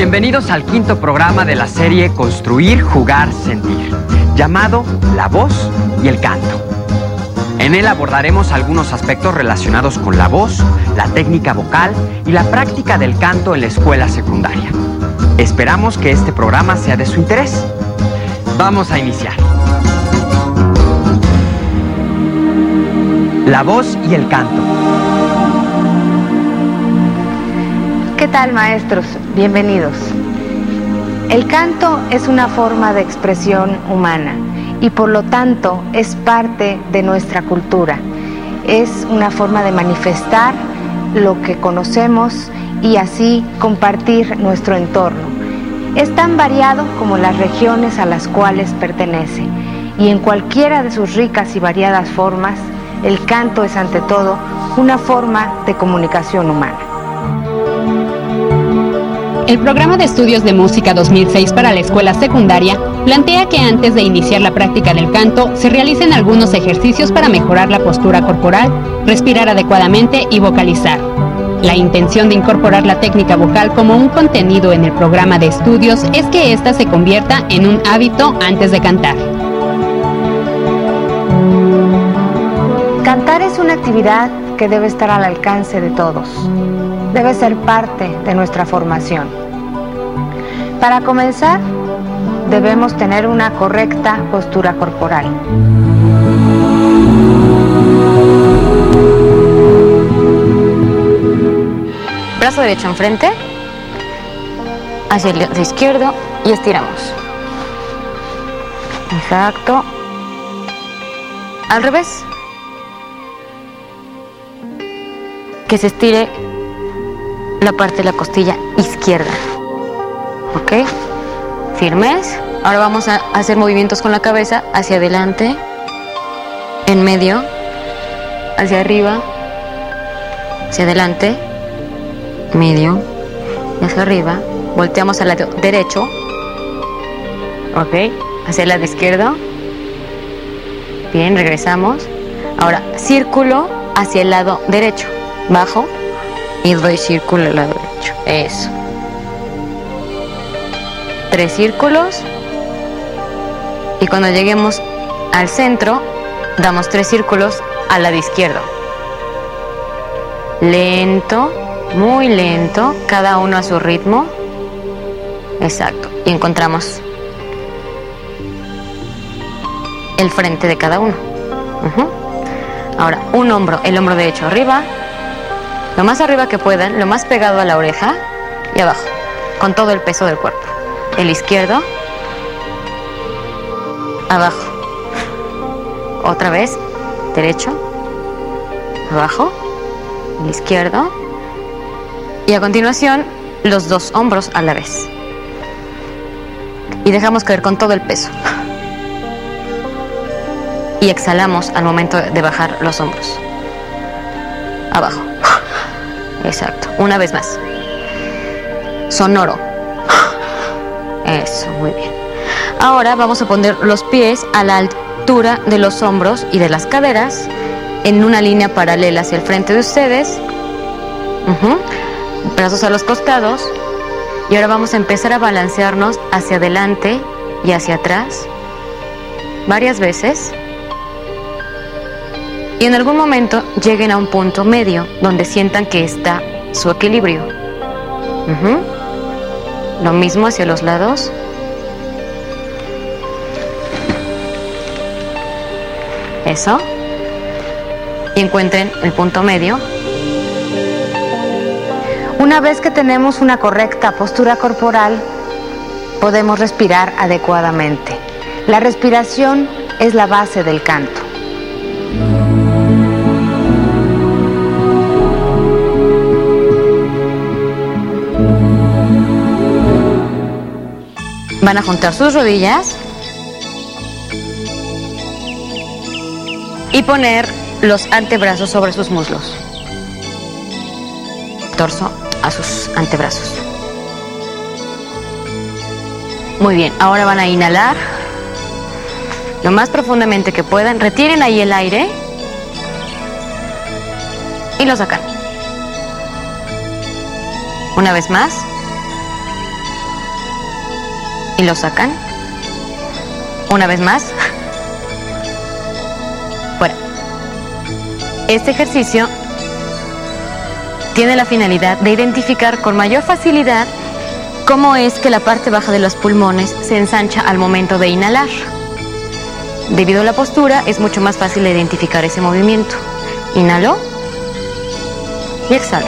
Bienvenidos al quinto programa de la serie Construir, Jugar, Sentir, llamado La Voz y el Canto. En él abordaremos algunos aspectos relacionados con la voz, la técnica vocal y la práctica del canto en la escuela secundaria. Esperamos que este programa sea de su interés. Vamos a iniciar. La voz y el canto. ¿Qué tal, maestros? Bienvenidos. El canto es una forma de expresión humana y por lo tanto es parte de nuestra cultura. Es una forma de manifestar lo que conocemos y así compartir nuestro entorno. Es tan variado como las regiones a las cuales pertenece y en cualquiera de sus ricas y variadas formas, el canto es ante todo una forma de comunicación humana. El Programa de Estudios de Música 2006 para la escuela secundaria plantea que antes de iniciar la práctica del canto se realicen algunos ejercicios para mejorar la postura corporal, respirar adecuadamente y vocalizar. La intención de incorporar la técnica vocal como un contenido en el programa de estudios es que ésta se convierta en un hábito antes de cantar. Cantar es una actividad que debe estar al alcance de todos. Debe ser parte de nuestra formación. Para comenzar, debemos tener una correcta postura corporal. Brazo derecho enfrente, hacia el lado izquierdo y estiramos. Exacto. Al revés. Que se estire la parte de la costilla izquierda. ¿Ok? Firmes. Ahora vamos a hacer movimientos con la cabeza hacia adelante, en medio, hacia arriba, hacia adelante, medio y hacia arriba. Volteamos al lado derecho. ¿Ok? Hacia el lado izquierdo. Bien, regresamos. Ahora, círculo hacia el lado derecho. Bajo y doy círculo al lado derecho. Eso. 3 círculos. Y cuando lleguemos al centro, damos 3 círculos al lado izquierdo. Lento, muy lento, cada uno a su ritmo. Exacto. Y encontramos el frente de cada uno. Ahora, el hombro derecho arriba. Lo más arriba que puedan, lo más pegado a la oreja y abajo, con todo el peso del cuerpo. El izquierdo, abajo. Otra vez, derecho, abajo, el izquierdo. Y a continuación, los 2 hombros a la vez. Y dejamos caer con todo el peso. Y exhalamos al momento de bajar los hombros. Abajo. Exacto. Una vez más. Sonoro. Eso, muy bien. Ahora vamos a poner los pies a la altura de los hombros y de las caderas en una línea paralela hacia el frente de ustedes. Brazos a los costados. Y ahora vamos a empezar a balancearnos hacia adelante y hacia atrás varias veces. Y en algún momento lleguen a un punto medio donde sientan que está su equilibrio. Lo mismo hacia los lados. Eso. Y encuentren el punto medio. Una vez que tenemos una correcta postura corporal, podemos respirar adecuadamente. La respiración es la base del canto. Van a juntar sus rodillas y poner los antebrazos sobre sus muslos. Torso a sus antebrazos. Muy bien, ahora van a inhalar lo más profundamente que puedan. Retiren ahí el aire y lo sacan. Una vez más. y lo sacan. Una vez más. Fuera. Este ejercicio tiene la finalidad de identificar con mayor facilidad cómo es que la parte baja de los pulmones se ensancha al momento de inhalar. Debido a la postura, es mucho más fácil de identificar ese movimiento. Inhalo y exhalo.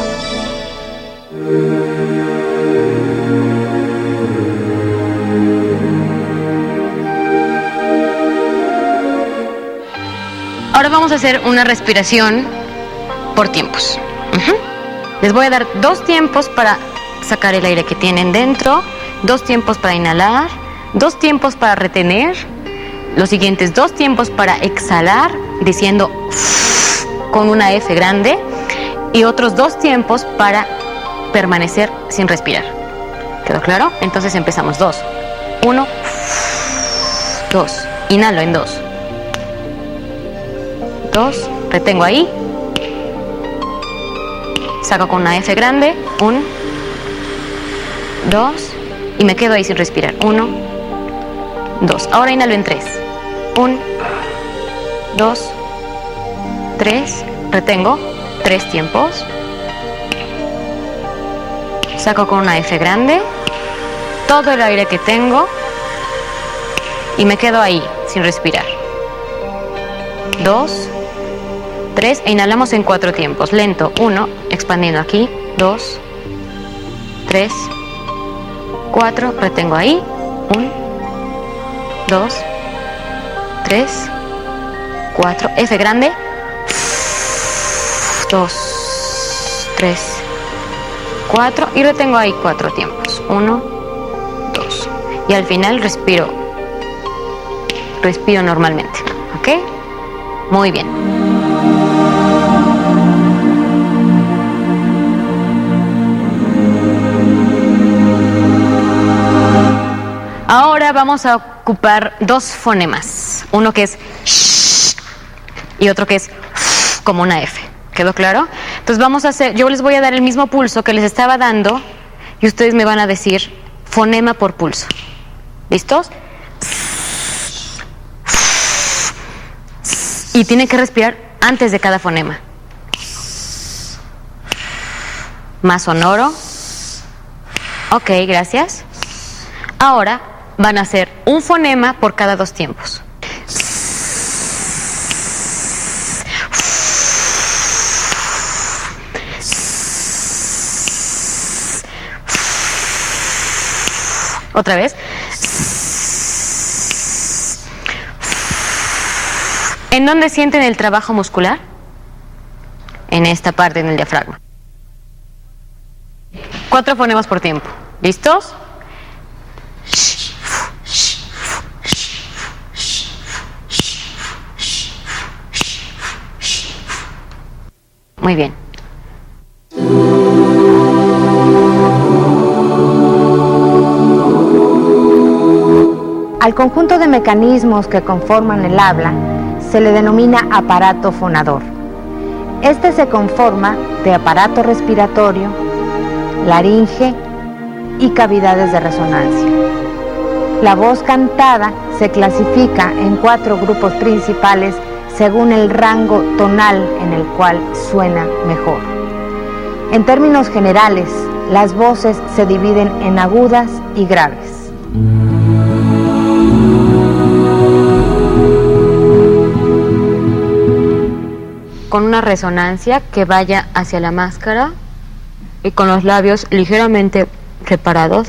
Ahora vamos a hacer una respiración por tiempos. Les voy a dar 2 tiempos para sacar el aire que tienen dentro, 2 tiempos para inhalar, 2 tiempos para retener, los siguientes 2 tiempos para exhalar, diciendo con una F grande, y otros 2 tiempos para permanecer sin respirar. ¿Quedó claro? Entonces empezamos. 2, 1, 2. Inhalo en 2. 2, retengo ahí. Saco con una F grande. 1, 2. Y me quedo ahí sin respirar. 1, 2. Ahora inhalo en 3. 1, 2, 3. Retengo. 3 tiempos. Saco con una F grande todo el aire que tengo y me quedo ahí sin respirar. 2, 3 e inhalamos en 4 tiempos. Lento. 1, expandiendo aquí. 2, 3, 4. Retengo ahí. 1, 2, 3, 4. F grande. 2, 3, 4 y retengo ahí 4 tiempos. 1, 2 y al final respiro normalmente. ¿Ok? Muy bien. Ahora vamos a ocupar 2 fonemas. Uno que es sh y otro que es como una F. ¿Quedó claro? Entonces vamos a hacer, yo les voy a dar el mismo pulso que les estaba dando y ustedes me van a decir fonema por pulso. ¿Listos? Y tienen que respirar antes de cada fonema. Más sonoro. Ok, gracias. Ahora van a hacer un fonema por cada 2 tiempos. Otra vez. ¿En dónde sienten el trabajo muscular? En esta parte, en el diafragma. 4 fonemas por tiempo. ¿Listos? Muy bien. Al conjunto de mecanismos que conforman el habla se le denomina aparato fonador. Este se conforma de aparato respiratorio, laringe y cavidades de resonancia. La voz cantada se clasifica en 4 grupos principales según el rango tonal en el cual suena mejor. En términos generales, las voces se dividen en agudas y graves. Con una resonancia que vaya hacia la máscara y con los labios ligeramente separados.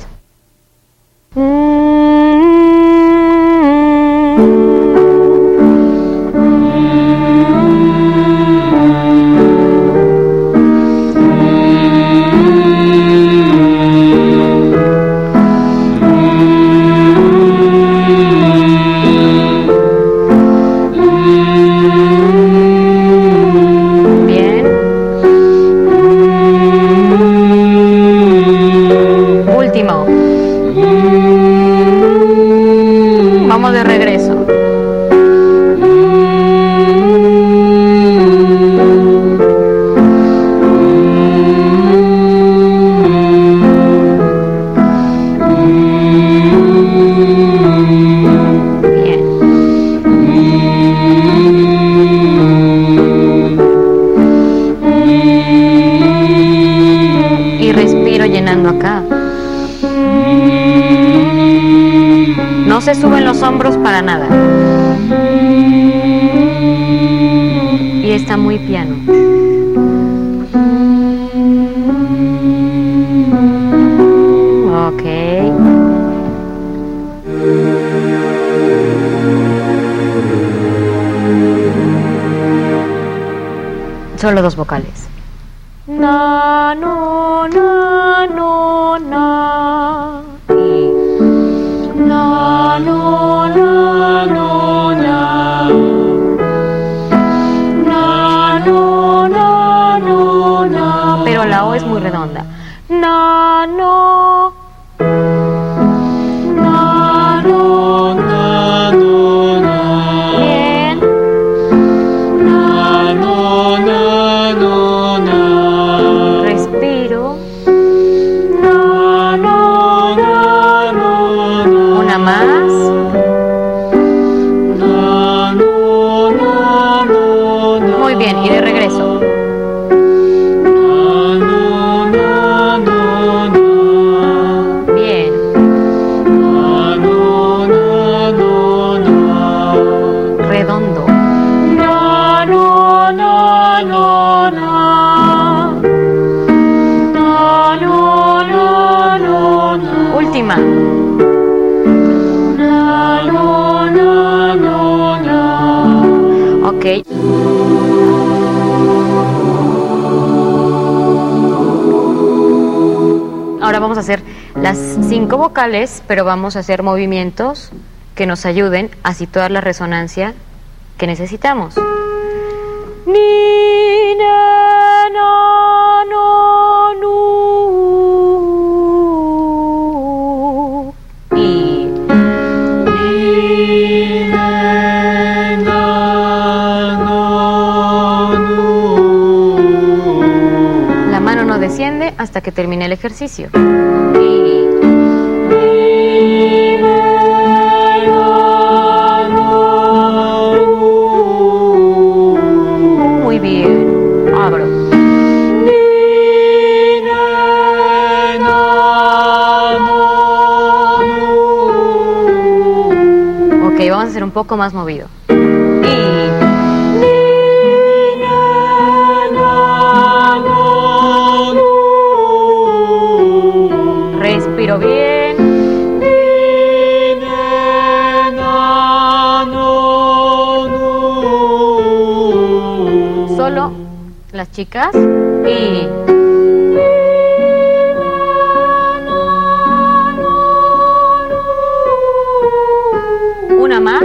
Último. acá. No se suben los hombros para nada. Y está muy piano. Ok. Solo dos vocales. Na, no, na, no, na. Y na, no, na, no, na. Na, no, na, no, na. Pero la O es muy redonda. Na, no. Na, no, na, no, na. Bien. Na, no, na, no, na. Respiro. Na, no, na, no, na. Una más. Na, no, na, no, na. Muy bien, y de regreso. Na, no, na, no, na. Bien. Na, no, na, no, na. Redondo. Na, no, na, no, na. Na, no, na, no, na. Última. Na, no, na, no, na. Ok. Ahora vamos a hacer las 5 vocales, pero vamos a hacer movimientos que nos ayuden a situar la resonancia que necesitamos. Ni, na, na, no, nu. Y ni, na, na, no, nu. La mano no desciende hasta que termine el ejercicio. Y ni, na, no, nu. Muy bien. Abro. Ni, na, no, nu. Ok, vamos a hacer un poco más movido. Respiro bien. Solo las chicas. Y una más.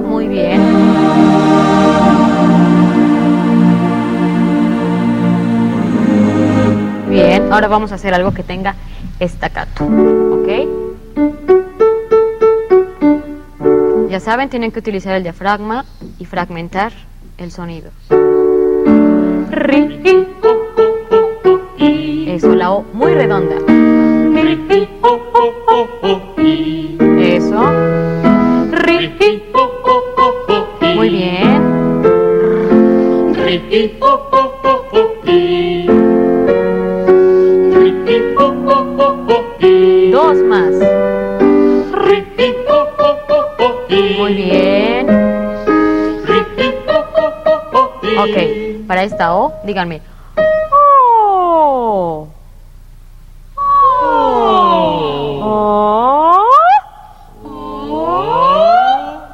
Muy bien. Bien, ahora vamos a hacer algo que tenga staccato, ¿ok? Ya saben, tienen que utilizar el diafragma y fragmentar el sonido. Eso, la O muy redonda. Eso. Muy bien. Dos más. Muy bien. Ok, para esta O, díganme. Oh. Oh.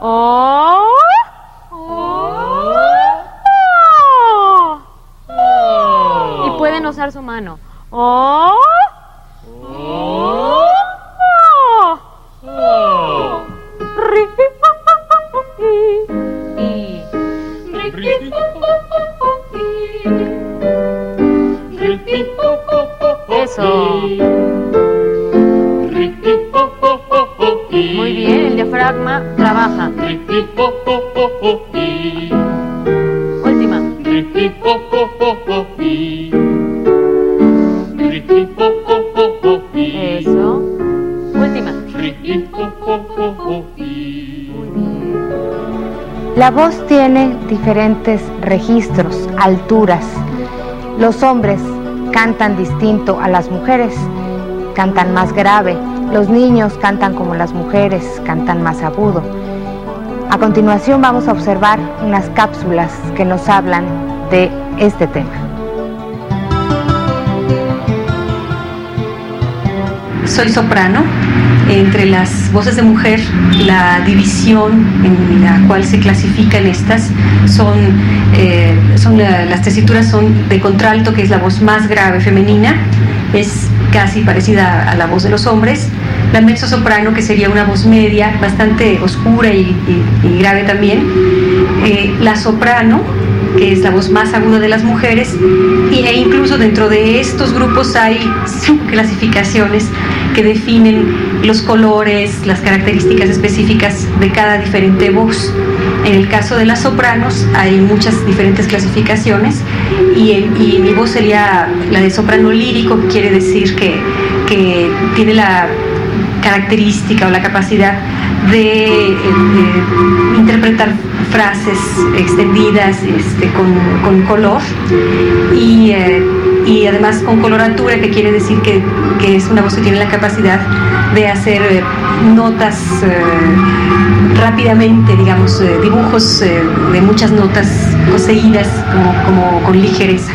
Oh. Oh. Y pueden usar su mano. Oh. Eso. Muy bien, el diafragma trabaja. Última. Eso. Última. Muy bien. La voz tiene diferentes registros, alturas. Los hombres cantan distinto a las mujeres, cantan más grave. Los niños cantan como las mujeres, cantan más agudo. A continuación vamos a observar unas cápsulas que nos hablan de este tema. Soy soprano. Entre las voces de mujer, la división en la cual se clasifican estas las tesituras son de contralto, que es la voz más grave femenina, es casi parecida a la voz de los hombres. La mezzosoprano, que sería una voz media, bastante oscura y grave también. La soprano, que es la voz más aguda de las mujeres, e incluso dentro de estos grupos hay subclasificaciones que definen los colores, las características específicas de cada diferente voz. En el caso de las sopranos hay muchas diferentes clasificaciones y mi voz sería la de soprano lírico, que quiere decir que tiene la característica o la capacidad de interpretar frases extendidas con color y además con coloratura, que quiere decir que es una voz que tiene la capacidad de hacer notas rápidamente, digamos, dibujos de muchas notas seguidas como con ligereza.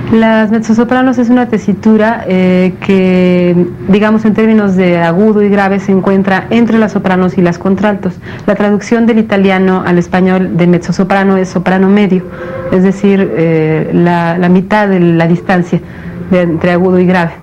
Las mezzosopranos es una tesitura que, digamos, en términos de agudo y grave, se encuentra entre las sopranos y las contraltos. La traducción del italiano al español de mezzosoprano es soprano medio, es decir, la mitad de la distancia entre agudo y grave.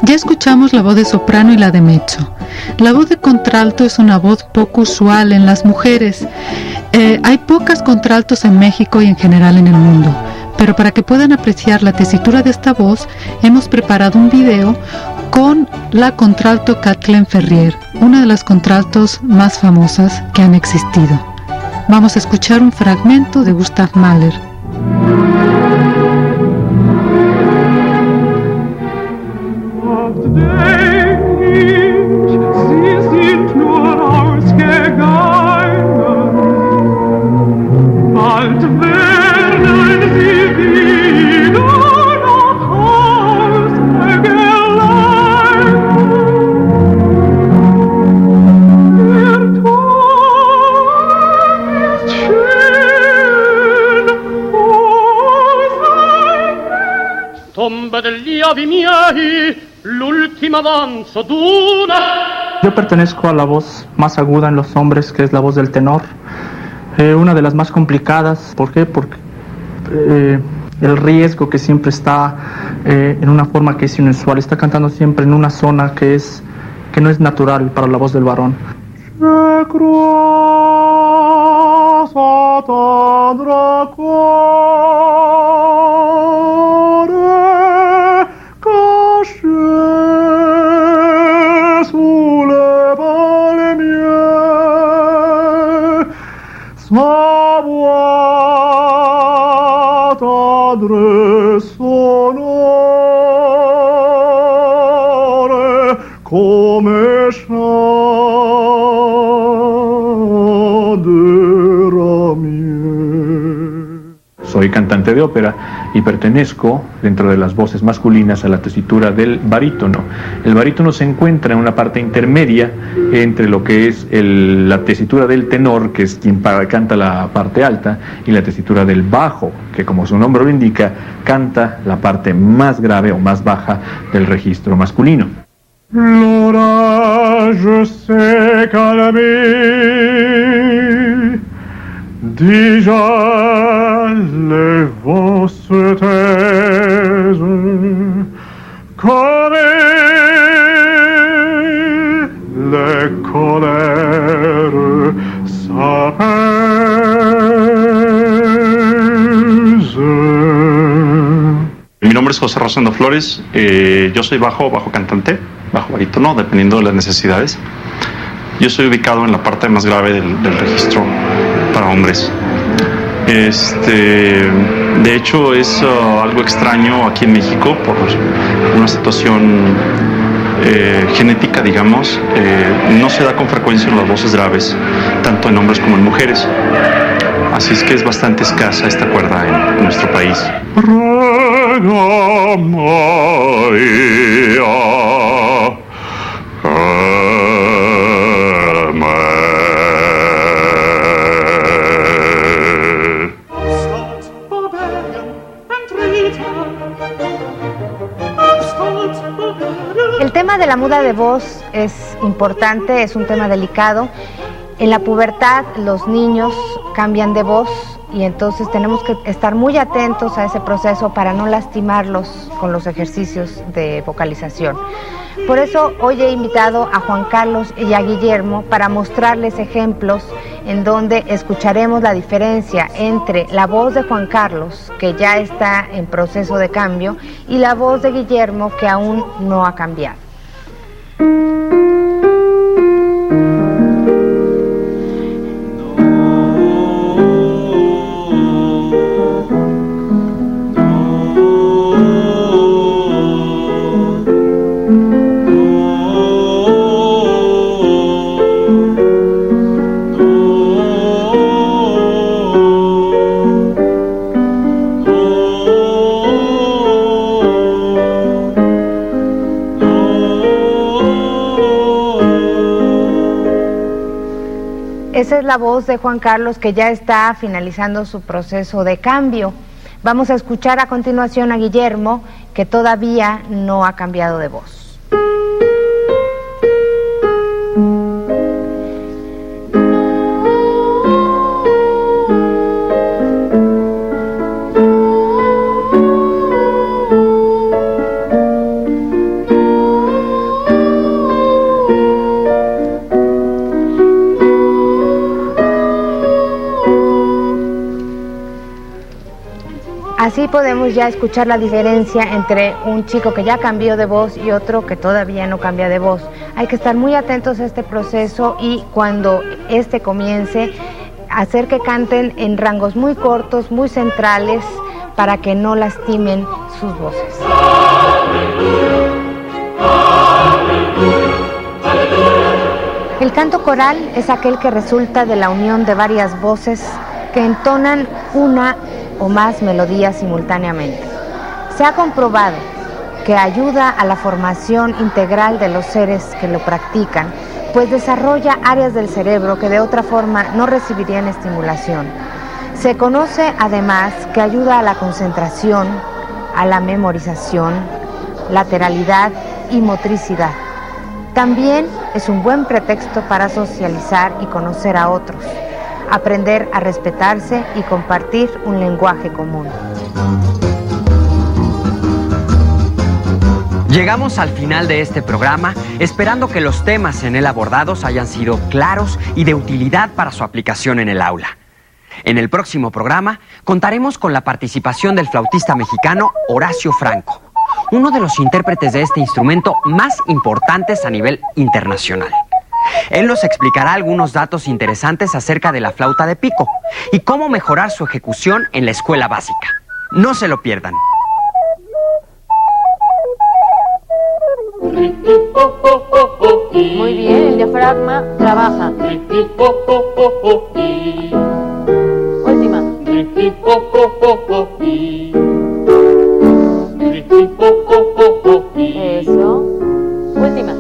Ya escuchamos la voz de soprano y la de mezzo. La voz de contralto es una voz poco usual en las mujeres. Hay pocas contraltos en México y en general en el mundo, pero para que puedan apreciar la tesitura de esta voz, hemos preparado un video con la contralto Kathleen Ferrier, una de las contraltos más famosas que han existido. Vamos a escuchar un fragmento de Gustav Mahler. Yo pertenezco a la voz más aguda en los hombres, que es la voz del tenor, una de las más complicadas. ¿Por qué? Porque el riesgo que siempre está en una forma que es inusual, está cantando siempre en una zona que no es natural para la voz del varón. Come soy cantante de ópera y pertenezco dentro de las voces masculinas a la tesitura del barítono. El barítono se encuentra en una parte intermedia entre lo que es la tesitura del tenor, que es quien canta la parte alta, y la tesitura del bajo, que como su nombre lo indica, canta la parte más grave o más baja del registro masculino. L'orage s'est calmé, déjà les vents se taisent, comme les colères s'apaisent. Mi nombre es José Rosendo Flores, yo soy bajo cantante, bajo barítono, dependiendo de las necesidades. Yo estoy ubicado en la parte más grave del registro para hombres. De hecho, es algo extraño aquí en México por una situación genética, digamos. No se da con frecuencia en las voces graves, tanto en hombres como en mujeres. Así es que es bastante escasa esta cuerda en nuestro país. El tema de la muda de voz es importante, es un tema delicado. En la pubertad los niños cambian de voz y entonces tenemos que estar muy atentos a ese proceso para no lastimarlos con los ejercicios de vocalización. Por eso hoy he invitado a Juan Carlos y a Guillermo para mostrarles ejemplos en donde escucharemos la diferencia entre la voz de Juan Carlos, que ya está en proceso de cambio, y la voz de Guillermo, que aún no ha cambiado. Esa es la voz de Juan Carlos, que ya está finalizando su proceso de cambio. Vamos a escuchar a continuación a Guillermo, que todavía no ha cambiado de voz. Así podemos ya escuchar la diferencia entre un chico que ya cambió de voz y otro que todavía no cambia de voz. Hay que estar muy atentos a este proceso y cuando este comience, hacer que canten en rangos muy cortos, muy centrales, para que no lastimen sus voces. El canto coral es aquel que resulta de la unión de varias voces que entonan una o más melodías simultáneamente. Se ha comprobado que ayuda a la formación integral de los seres que lo practican, pues desarrolla áreas del cerebro que de otra forma no recibirían estimulación. Se conoce además que ayuda a la concentración, a la memorización, lateralidad y motricidad. También es un buen pretexto para socializar y conocer a otros, aprender a respetarse y compartir un lenguaje común. Llegamos al final de este programa, esperando que los temas en él abordados hayan sido claros y de utilidad para su aplicación en el aula. En el próximo programa contaremos con la participación del flautista mexicano Horacio Franco, uno de los intérpretes de este instrumento más importantes a nivel internacional. Él nos explicará algunos datos interesantes acerca de la flauta de pico y cómo mejorar su ejecución en la escuela básica. No se lo pierdan. Muy bien, el diafragma trabaja. Última. Eso. Última.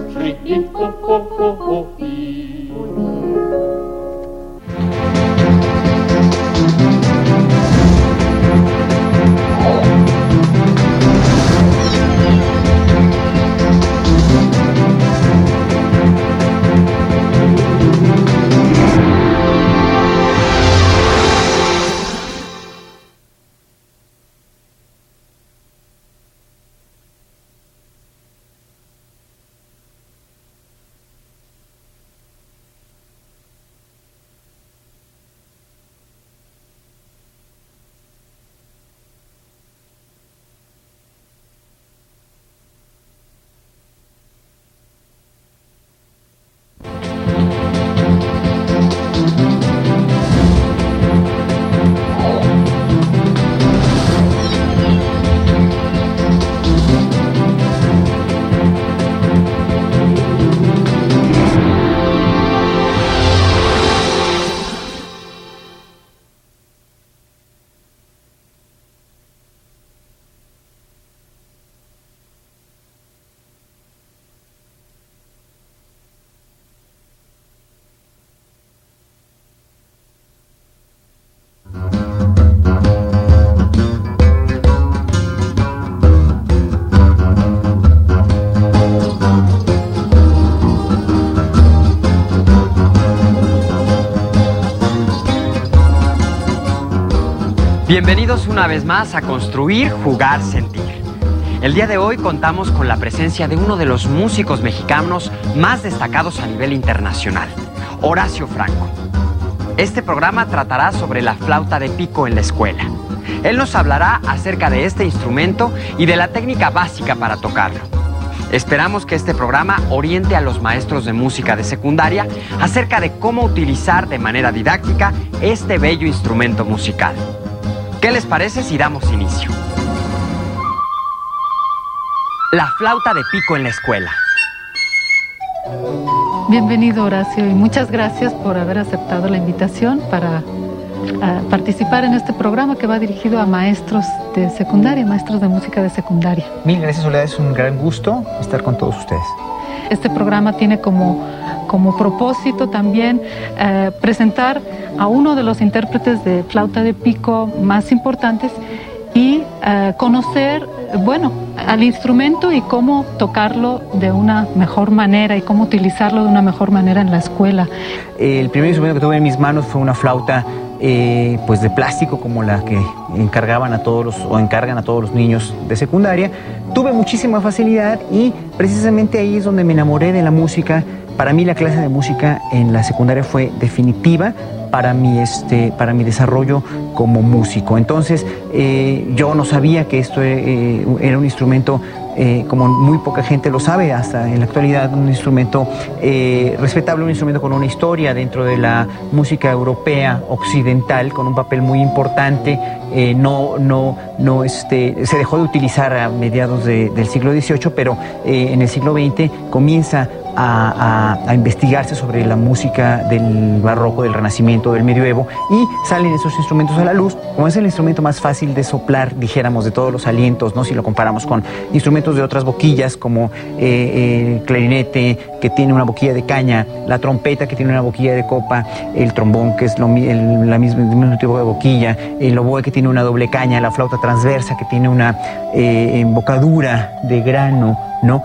Bienvenidos una vez más a Construir, Jugar, Sentir. El día de hoy contamos con la presencia de uno de los músicos mexicanos más destacados a nivel internacional, Horacio Franco. Este programa tratará sobre la flauta de pico en la escuela. Él nos hablará acerca de este instrumento y de la técnica básica para tocarlo. Esperamos que este programa oriente a los maestros de música de secundaria acerca de cómo utilizar de manera didáctica este bello instrumento musical. ¿Qué les parece si damos inicio? La flauta de pico en la escuela. Bienvenido, Horacio, y muchas gracias por haber aceptado la invitación para participar en este programa que va dirigido a maestros de secundaria, maestros de música de secundaria. Mil gracias, Soledad, es un gran gusto estar con todos ustedes. Este programa tiene como propósito también presentar a uno de los intérpretes de flauta de pico más importantes y conocer, al instrumento y cómo tocarlo de una mejor manera y cómo utilizarlo de una mejor manera en la escuela. El primer instrumento que tuve en mis manos fue una flauta pues de plástico, como la que encargan a todos los niños de secundaria. Tuve muchísima facilidad y precisamente ahí es donde me enamoré de la música. Para mí la clase de música en la secundaria fue definitiva para mi desarrollo como músico. Entonces yo no sabía que esto era un instrumento, como muy poca gente lo sabe hasta en la actualidad, un instrumento respetable, un instrumento con una historia dentro de la música europea occidental, con un papel muy importante. Se dejó de utilizar a mediados del siglo XVIII, pero en el siglo XX comienza a investigarse sobre la música del barroco, del renacimiento, del medioevo, y salen esos instrumentos a la luz. Como es el instrumento más fácil de soplar, dijéramos, de todos los alientos, ¿no? Si lo comparamos con instrumentos de otras boquillas, como el clarinete, que tiene una boquilla de caña, la trompeta, que tiene una boquilla de copa, el trombón, que es el mismo tipo de boquilla, el oboe, que tiene una doble caña, la flauta transversa, que tiene una embocadura de grano, ¿no?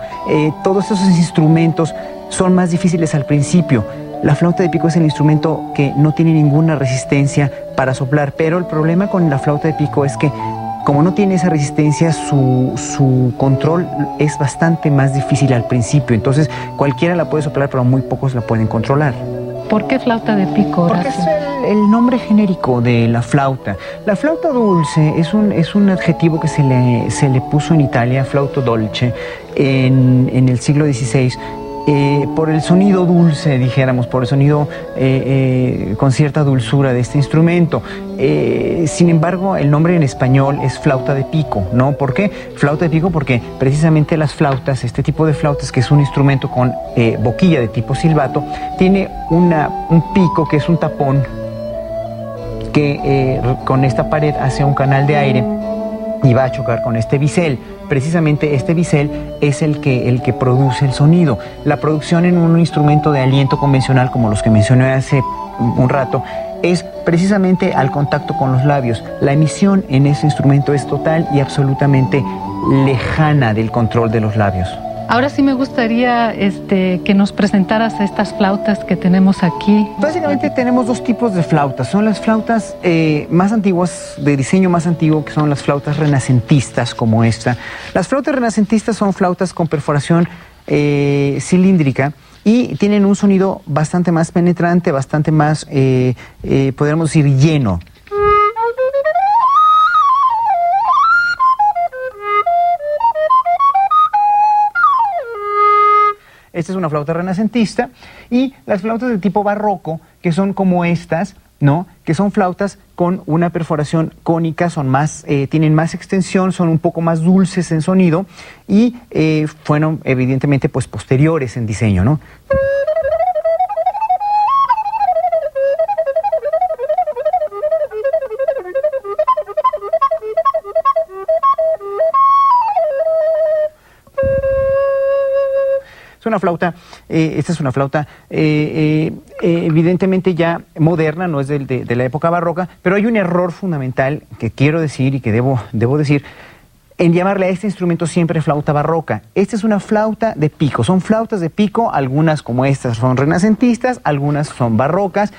Todos esos instrumentos son más difíciles al principio. La flauta de pico es el instrumento que no tiene ninguna resistencia para soplar, pero el problema con la flauta de pico es que, como no tiene esa resistencia, su control es bastante más difícil al principio. Entonces cualquiera la puede soplar, pero muy pocos la pueden controlar. ¿Por qué flauta de pico, Horacio? Porque es el nombre genérico de la flauta. La flauta dulce es un adjetivo que se le puso en Italia, flauto dolce, en el siglo XVI, por el sonido dulce, dijéramos, por el sonido con cierta dulzura de este instrumento. Sin embargo, el nombre en español es flauta de pico, ¿no? ¿Por qué flauta de pico? Porque precisamente las flautas, este tipo de flautas, que es un instrumento con boquilla de tipo silbato, tiene un pico que es un tapón que con esta pared hace un canal de aire y va a chocar con este bisel. Precisamente este bisel es el que produce el sonido. La producción en un instrumento de aliento convencional, como los que mencioné hace un rato, es precisamente al contacto con los labios. La emisión en ese instrumento es total y absolutamente lejana del control de los labios. Ahora sí me gustaría que nos presentaras estas flautas que tenemos aquí. Básicamente tenemos dos tipos de flautas. Son las flautas más antiguas, de diseño más antiguo, que son las flautas renacentistas, como esta. Las flautas renacentistas son flautas con perforación cilíndrica y tienen un sonido bastante más penetrante, bastante más, podríamos decir, lleno. Esta es una flauta renacentista, y las flautas de tipo barroco, que son como estas, ¿no? Que son flautas con una perforación cónica, son más, tienen más extensión, son un poco más dulces en sonido y fueron evidentemente pues posteriores en diseño, ¿no? Una flauta, esta es una flauta evidentemente ya moderna, no es de la época barroca, pero hay un error fundamental que quiero decir y que debo decir en llamarle a este instrumento siempre flauta barroca. Esta es una flauta de pico, son flautas de pico, algunas como estas son renacentistas, algunas son barrocas.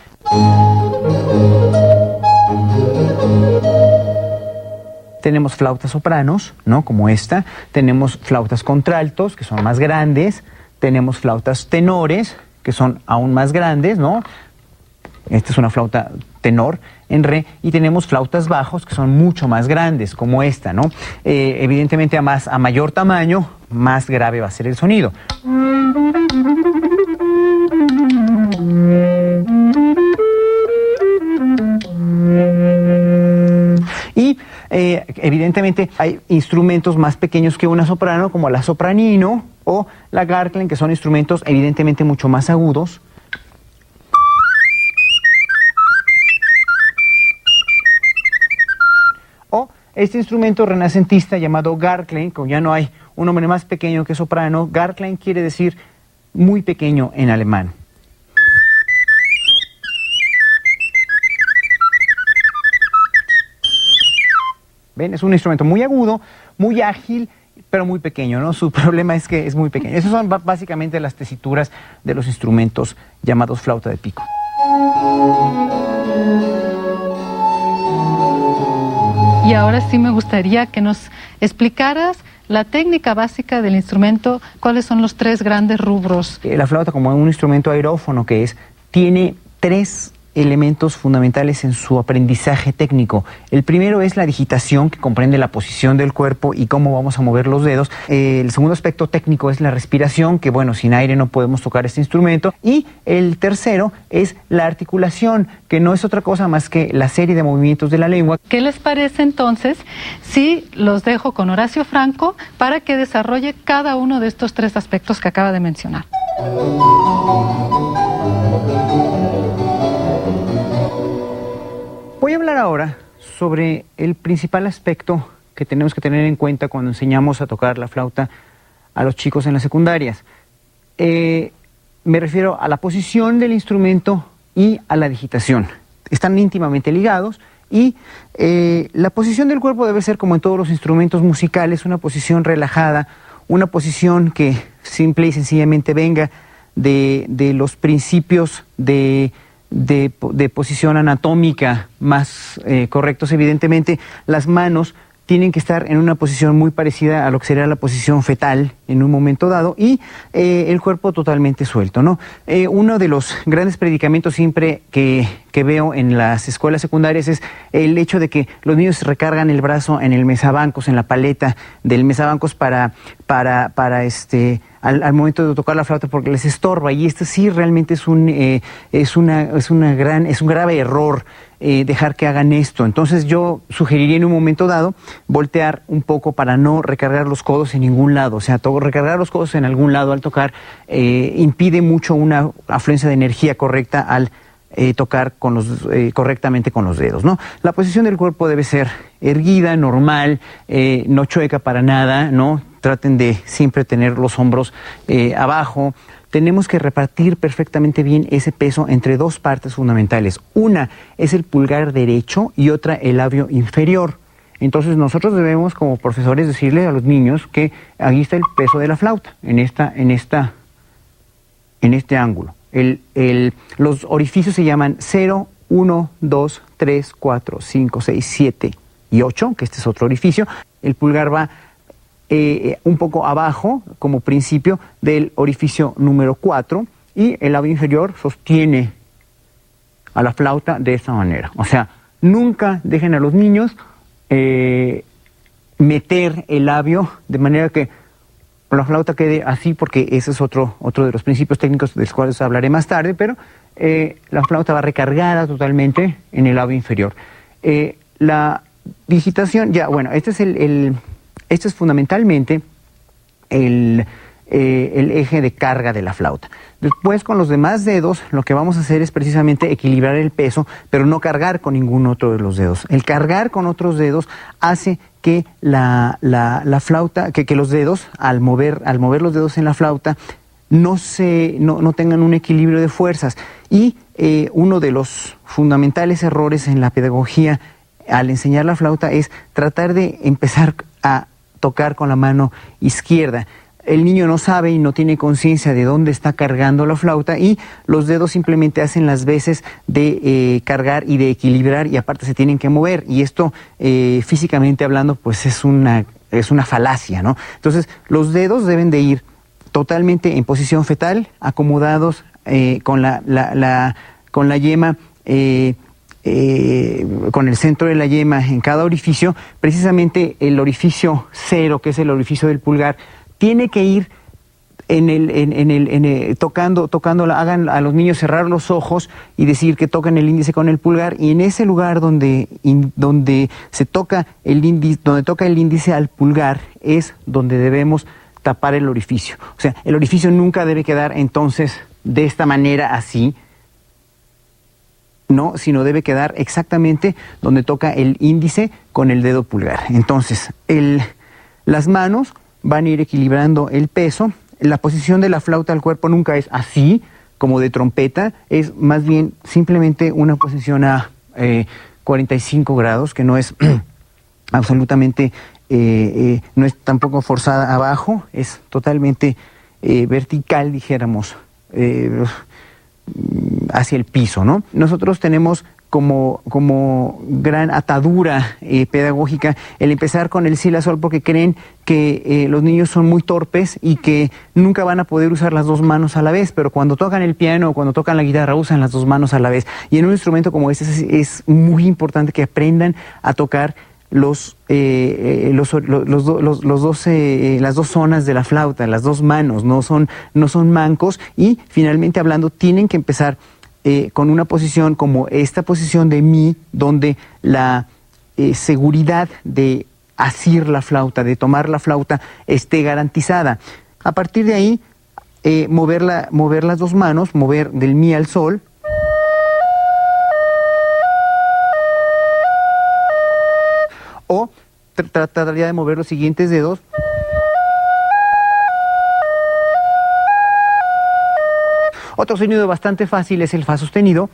Tenemos flautas sopranos, ¿no? Como esta, tenemos flautas contraltos, que son más grandes. Tenemos flautas tenores, que son aún más grandes, ¿no? Esta es una flauta tenor en re, y tenemos flautas bajos, que son mucho más grandes, como esta, ¿no? Evidentemente a mayor tamaño, más grave va a ser el sonido. Y evidentemente hay instrumentos más pequeños que una soprano, como la sopranino o la Garklen, que son instrumentos evidentemente mucho más agudos. O este instrumento renacentista llamado Garklen, como ya no hay un nombre más pequeño que soprano. Garklen quiere decir muy pequeño en alemán. ¿Ven? Es un instrumento muy agudo, muy ágil, pero muy pequeño, ¿no? Su problema es que es muy pequeño. Esas son básicamente las tesituras de los instrumentos llamados flauta de pico. Y ahora sí me gustaría que nos explicaras la técnica básica del instrumento, cuáles son los tres grandes rubros. La flauta, como un instrumento aerófono que es, tiene tres elementos fundamentales en su aprendizaje técnico. El primero es la digitación, que comprende la posición del cuerpo y cómo vamos a mover los dedos. El segundo aspecto técnico es la respiración, que bueno, sin aire no podemos tocar este instrumento. Y el tercero es la articulación, que no es otra cosa más que la serie de movimientos de la lengua. ¿Qué les parece entonces si los dejo con Horacio Franco para que desarrolle cada uno de estos tres aspectos que acaba de mencionar? Voy a hablar ahora sobre el principal aspecto que tenemos que tener en cuenta cuando enseñamos a tocar la flauta a los chicos en las secundarias. Me refiero a la posición del instrumento y a la digitación. Están íntimamente ligados y la posición del cuerpo debe ser, como en todos los instrumentos musicales, una posición relajada, una posición que simple y sencillamente venga de los principios de posición anatómica más correctos. Evidentemente, las manos tienen que estar en una posición muy parecida a lo que sería la posición fetal en un momento dado, y el cuerpo totalmente suelto, ¿no? Uno de los grandes predicamentos siempre que veo en las escuelas secundarias es el hecho de que los niños recargan el brazo en el mesabancos, en la paleta del mesabancos al momento de tocar la flauta, porque les estorba, y esto sí realmente es un grave error dejar que hagan esto. Entonces yo sugeriría en un momento dado voltear un poco para no recargar los codos en ningún lado. O sea, recargar los codos en algún lado al tocar impide mucho una afluencia de energía correcta tocar correctamente con los dedos, ¿no? La posición del cuerpo debe ser erguida, normal, no chueca para nada, ¿no? Traten de siempre tener los hombros abajo. Tenemos que repartir perfectamente bien ese peso entre dos partes fundamentales. Una es el pulgar derecho y otra el labio inferior. Entonces nosotros debemos como profesores decirle a los niños que ahí está el peso de la flauta, en este ángulo. Los orificios se llaman 0, 1, 2, 3, 4, 5, 6, 7 y 8, que este es otro orificio. El pulgar va un poco abajo, como principio, del orificio número 4, y el labio inferior sostiene a la flauta de esta manera. O sea, nunca dejen a los niños meter el labio de manera que la flauta quede así, porque ese es otro de los principios técnicos de los cuales hablaré más tarde, pero la flauta va recargada totalmente en el labio inferior. La digitación, este es fundamentalmente el eje de carga de la flauta. Después, con los demás dedos, lo que vamos a hacer es precisamente equilibrar el peso, pero no cargar con ningún otro de los dedos. El cargar con otros dedos hace que la flauta, que los dedos, al mover los dedos en la flauta, no tengan un equilibrio de fuerzas. Y uno de los fundamentales errores en la pedagogía al enseñar la flauta es tratar de empezar a tocar con la mano izquierda. El niño no sabe y no tiene conciencia de dónde está cargando la flauta, y los dedos simplemente hacen las veces de cargar y de equilibrar, y aparte se tienen que mover, y esto físicamente hablando pues es una falacia, ¿no? Entonces los dedos deben de ir totalmente en posición fetal, acomodados con la yema, con el centro de la yema en cada orificio. Precisamente el orificio 0, que es el orificio del pulgar, tiene que ir tocando, hagan a los niños cerrar los ojos y decir que tocan el índice con el pulgar, y en ese lugar donde se toca el índice al pulgar es donde debemos tapar el orificio. O sea, el orificio nunca debe quedar entonces de esta manera así, no, sino debe quedar exactamente donde toca el índice con el dedo pulgar. Entonces, las manos van a ir equilibrando el peso. La posición de la flauta al cuerpo nunca es así, como de trompeta, es más bien simplemente una posición a 45 grados, que no es absolutamente, no es tampoco forzada abajo, es totalmente vertical, dijéramos, hacia el piso, ¿no? Nosotros tenemos como gran atadura pedagógica el empezar con el si la sol, porque creen que los niños son muy torpes y que nunca van a poder usar las dos manos a la vez, pero cuando tocan el piano o cuando tocan la guitarra usan las dos manos a la vez, y en un instrumento como este es muy importante que aprendan a tocar las dos zonas de la flauta, las dos manos, no son mancos, y finalmente hablando tienen que empezar con una posición como esta posición de mi, donde la seguridad de asir la flauta, de tomar la flauta, esté garantizada. A partir de ahí, mover las dos manos, mover del mi al sol, o trataría de mover los siguientes dedos. Otro sonido bastante fácil es el fa sostenido.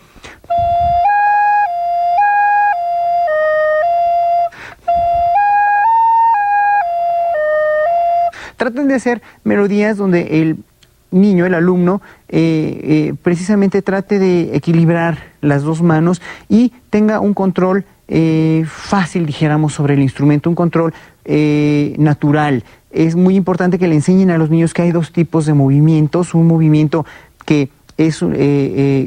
Traten de hacer melodías donde el niño, el alumno, precisamente trate de equilibrar las dos manos y tenga un control fácil, dijéramos, sobre el instrumento, un control natural. Es muy importante que le enseñen a los niños que hay dos tipos de movimientos, un movimiento que es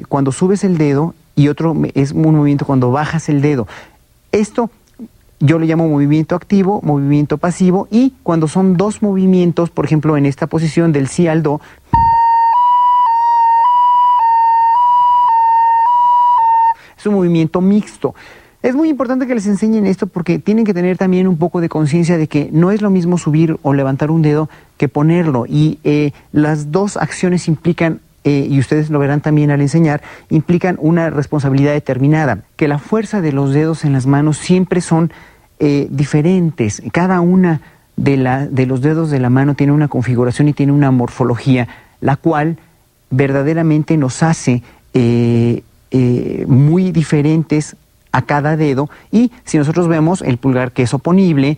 cuando subes el dedo, y otro es un movimiento cuando bajas el dedo. Esto yo le llamo movimiento activo, movimiento pasivo, y cuando son dos movimientos, por ejemplo en esta posición del si al do, es un movimiento mixto. Es muy importante que les enseñen esto porque tienen que tener también un poco de conciencia de que no es lo mismo subir o levantar un dedo que ponerlo, y las dos acciones implican y ustedes lo verán también al enseñar, implican una responsabilidad determinada, que la fuerza de los dedos en las manos siempre son diferentes. Cada una de los dedos de la mano tiene una configuración y tiene una morfología, la cual verdaderamente nos hace muy diferentes a cada dedo. Y si nosotros vemos el pulgar, que es oponible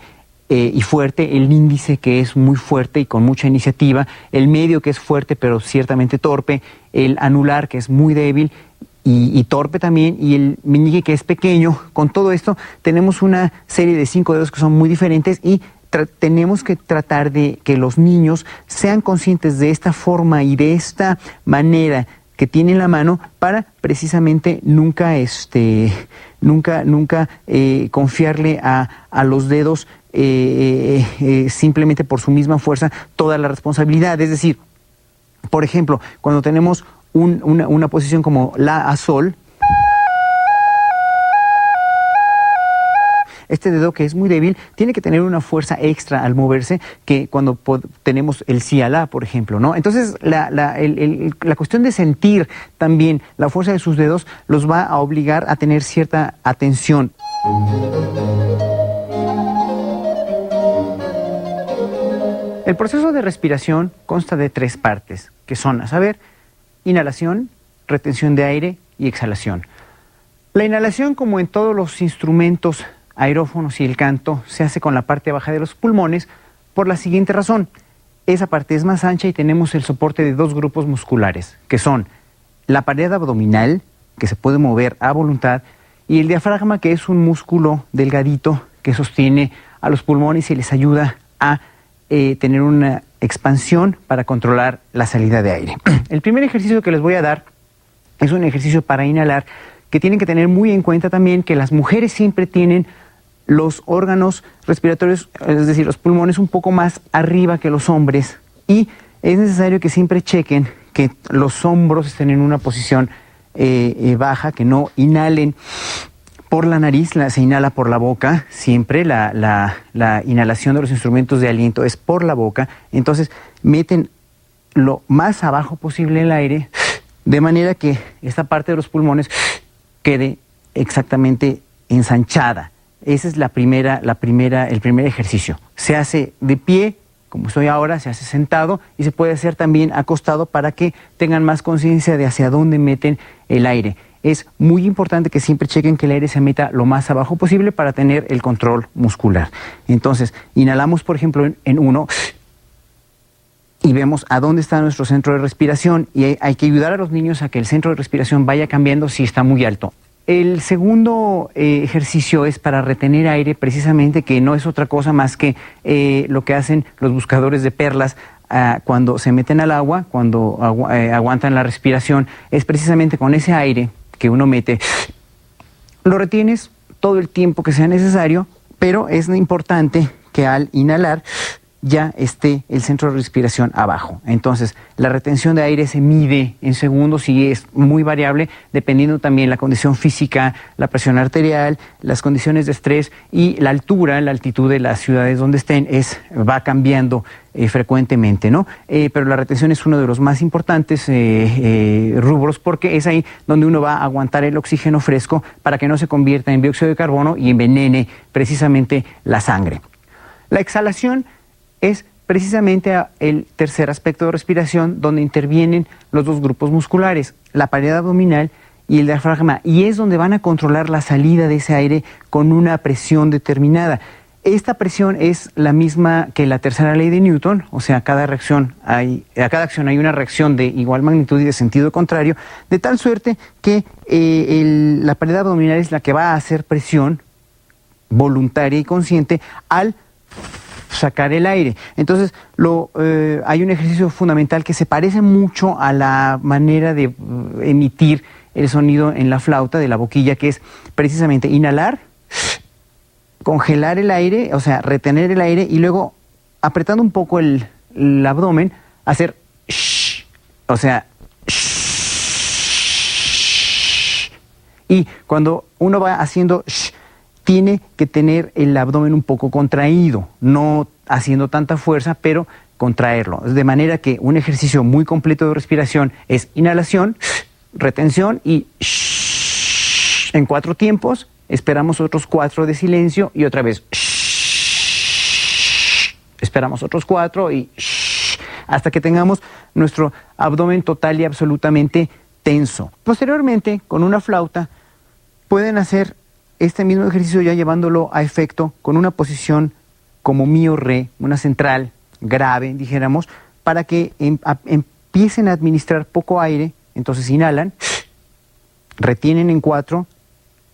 y fuerte, el índice, que es muy fuerte y con mucha iniciativa, el medio, que es fuerte pero ciertamente torpe, el anular, que es muy débil y torpe también, y el meñique, que es pequeño. Con todo esto tenemos una serie de 5 dedos que son muy diferentes, y tenemos que tratar de que los niños sean conscientes de esta forma y de esta manera que tiene la mano, para precisamente nunca confiarle a los dedos simplemente por su misma fuerza toda la responsabilidad. Es decir, por ejemplo, cuando tenemos una posición como la a sol, este dedo, que es muy débil, tiene que tener una fuerza extra al moverse, que cuando tenemos el si a la, por ejemplo, ¿no? Entonces, la cuestión de sentir también la fuerza de sus dedos los va a obligar a tener cierta atención. El proceso de respiración consta de 3 partes, que son, a saber, inhalación, retención de aire y exhalación. La inhalación, como en todos los instrumentos aerófonos y el canto, se hace con la parte baja de los pulmones por la siguiente razón. Esa parte es más ancha y tenemos el soporte de 2 grupos musculares, que son la pared abdominal, que se puede mover a voluntad, y el diafragma, que es un músculo delgadito que sostiene a los pulmones y les ayuda a tener una expansión para controlar la salida de aire. El primer ejercicio que les voy a dar es un ejercicio para inhalar, que tienen que tener muy en cuenta también que las mujeres siempre tienen los órganos respiratorios, es decir, los pulmones, un poco más arriba que los hombres, y es necesario que siempre chequen que los hombros estén en una posición baja, que no inhalen por la nariz, se inhala por la boca, siempre la inhalación de los instrumentos de aliento es por la boca. Entonces meten lo más abajo posible el aire, de manera que esta parte de los pulmones quede exactamente ensanchada. Ese es el primer ejercicio. Se hace de pie, como estoy ahora, se hace sentado, y se puede hacer también acostado para que tengan más conciencia de hacia dónde meten el aire. Es muy importante que siempre chequen que el aire se meta lo más abajo posible para tener el control muscular. Entonces, inhalamos, por ejemplo, en 1, y vemos a dónde está nuestro centro de respiración, y hay que ayudar a los niños a que el centro de respiración vaya cambiando si está muy alto. El segundo ejercicio es para retener aire, precisamente, que no es otra cosa más que lo que hacen los buscadores de perlas cuando se meten al agua, cuando aguantan la respiración. Es precisamente con ese aire que uno mete, lo retienes todo el tiempo que sea necesario, pero es importante que al inhalar ya esté el centro de respiración abajo. Entonces, la retención de aire se mide en segundos y es muy variable, dependiendo también la condición física, la presión arterial, las condiciones de estrés y la altura, la altitud de las ciudades donde estén, va cambiando frecuentemente, ¿no? Pero la retención es uno de los más importantes rubros, porque es ahí donde uno va a aguantar el oxígeno fresco para que no se convierta en dióxido de carbono y envenene precisamente la sangre. La exhalación es precisamente el tercer aspecto de respiración, donde intervienen los 2 grupos musculares, la pared abdominal y el diafragma, y es donde van a controlar la salida de ese aire con una presión determinada. Esta presión es la misma que la tercera ley de Newton, o sea, a cada acción hay una reacción de igual magnitud y de sentido contrario, de tal suerte que la pared abdominal es la que va a hacer presión voluntaria y consciente al sacar el aire. Entonces, hay un ejercicio fundamental que se parece mucho a la manera de emitir el sonido en la flauta de la boquilla, que es precisamente inhalar, congelar el aire, o sea, retener el aire, y luego, apretando un poco el abdomen, hacer shh, o sea, shh. Y cuando uno va haciendo shh, tiene que tener el abdomen un poco contraído, no haciendo tanta fuerza, pero contraerlo. De manera que un ejercicio muy completo de respiración es inhalación, retención y en 4 tiempos. Esperamos otros 4 de silencio y otra vez esperamos otros 4 y hasta que tengamos nuestro abdomen total y absolutamente tenso. Posteriormente, con una flauta, pueden hacer este mismo ejercicio ya llevándolo a efecto con una posición como mi o re, una central grave, dijéramos, para que empiecen a administrar poco aire. Entonces inhalan, retienen en 4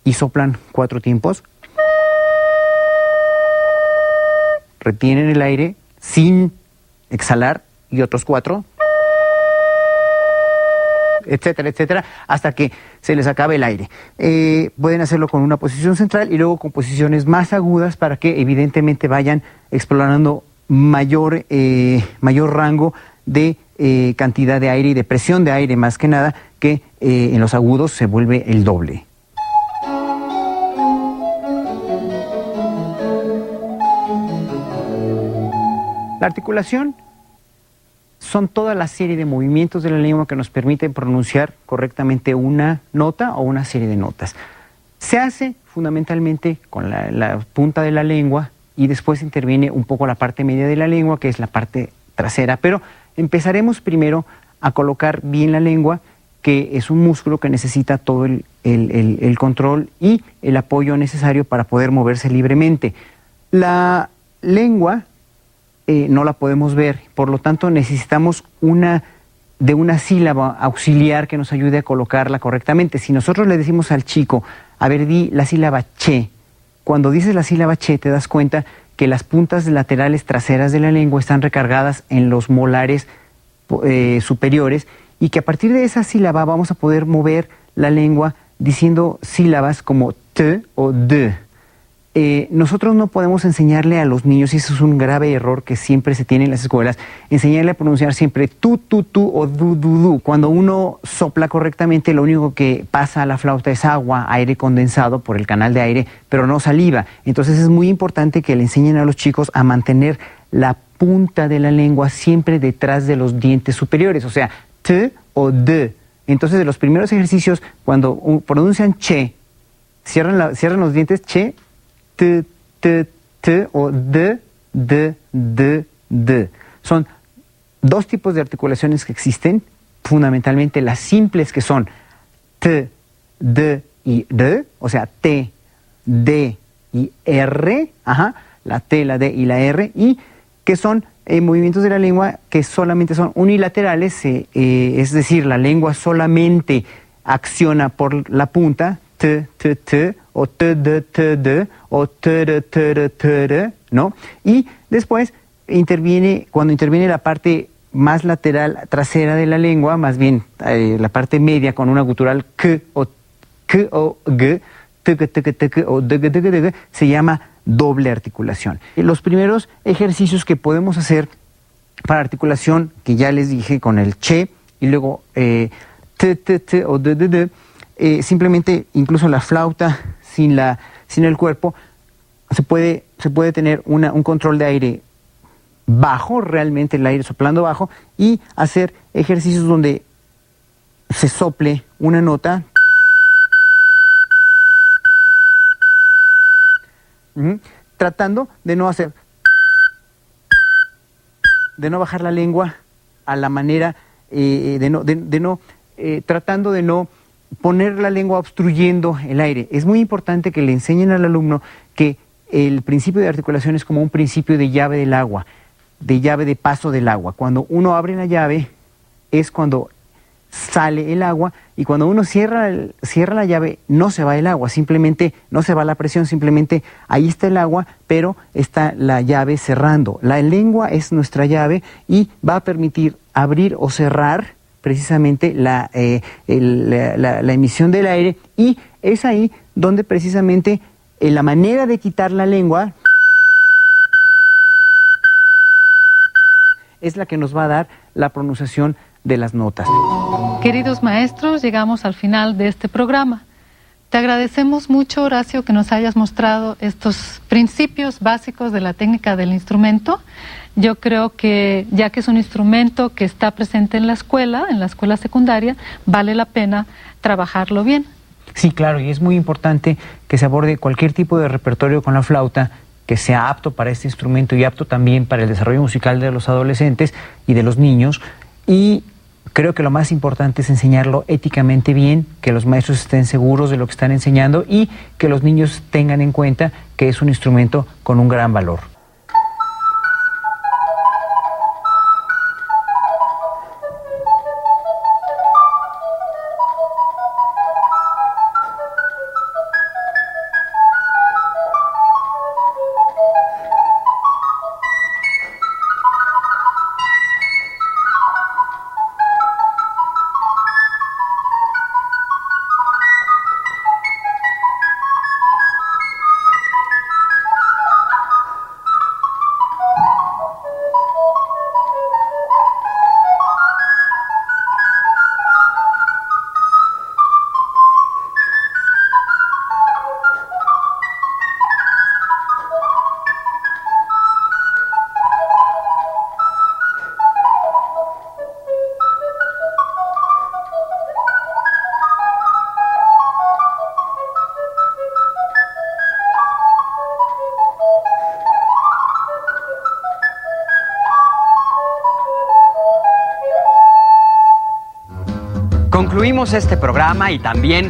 y soplan 4 tiempos. Retienen el aire sin exhalar y otros 4, etcétera, etcétera, hasta que se les acabe el aire. Pueden hacerlo con una posición central y luego con posiciones más agudas para que evidentemente vayan explorando mayor rango de cantidad de aire y de presión de aire, más que nada, que en los agudos se vuelve el doble. La articulación son toda la serie de movimientos de la lengua que nos permiten pronunciar correctamente una nota o una serie de notas. Se hace fundamentalmente con la punta de la lengua y después interviene un poco la parte media de la lengua, que es la parte trasera, pero empezaremos primero a colocar bien la lengua, que es un músculo que necesita todo el control y el apoyo necesario para poder moverse libremente. La lengua no la podemos ver, por lo tanto necesitamos una sílaba auxiliar que nos ayude a colocarla correctamente. Si nosotros le decimos al chico, a ver, di la sílaba che, cuando dices la sílaba che te das cuenta que las puntas laterales traseras de la lengua están recargadas en los molares superiores y que a partir de esa sílaba vamos a poder mover la lengua diciendo sílabas como t o d. Nosotros no podemos enseñarle a los niños, y eso es un grave error que siempre se tiene en las escuelas, enseñarle a pronunciar siempre tu o du. Cuando uno sopla correctamente, lo único que pasa a la flauta es agua, aire condensado por el canal de aire, pero no saliva. Entonces es muy importante que le enseñen a los chicos a mantener la punta de la lengua siempre detrás de los dientes superiores, o sea, t o d. Entonces, de los primeros ejercicios, cuando pronuncian che, cierran los dientes, che, t o d. Son 2 tipos de articulaciones que existen, fundamentalmente las simples, que son t, d y r, o sea, t, d y r, la t, la d y la r, y que son movimientos de la lengua que solamente son unilaterales, es decir, la lengua solamente acciona por la punta, t, o t, o t, ¿no? Y después cuando interviene la parte más lateral trasera de la lengua, más bien la parte media con una gutural k o g, o d, se llama doble articulación. Los primeros ejercicios que podemos hacer para articulación, que ya les dije con el che, y luego t o d, simplemente incluso la flauta sin el cuerpo se puede tener un control de aire bajo, realmente el aire soplando bajo, y hacer ejercicios donde se sople una nota tratando de no bajar la lengua a la manera tratando de no poner la lengua obstruyendo el aire. Es muy importante que le enseñen al alumno que el principio de articulación es como un principio de llave del agua, de llave de paso del agua. Cuando uno abre la llave es cuando sale el agua, y cuando uno cierra la llave no se va el agua, simplemente no se va la presión, simplemente ahí está el agua, pero está la llave cerrando. La lengua es nuestra llave y va a permitir abrir o cerrar precisamente la emisión del aire, y es ahí donde precisamente la manera de quitar la lengua es la que nos va a dar la pronunciación de las notas. Queridos maestros, llegamos al final de este programa. Te agradecemos mucho, Horacio, que nos hayas mostrado estos principios básicos de la técnica del instrumento. Yo creo que, ya que es un instrumento que está presente en la escuela secundaria, vale la pena trabajarlo bien. Sí, claro, y es muy importante que se aborde cualquier tipo de repertorio con la flauta que sea apto para este instrumento y apto también para el desarrollo musical de los adolescentes y de los niños. Y creo que lo más importante es enseñarlo éticamente bien, que los maestros estén seguros de lo que están enseñando y que los niños tengan en cuenta que es un instrumento con un gran valor. Concluimos este programa y también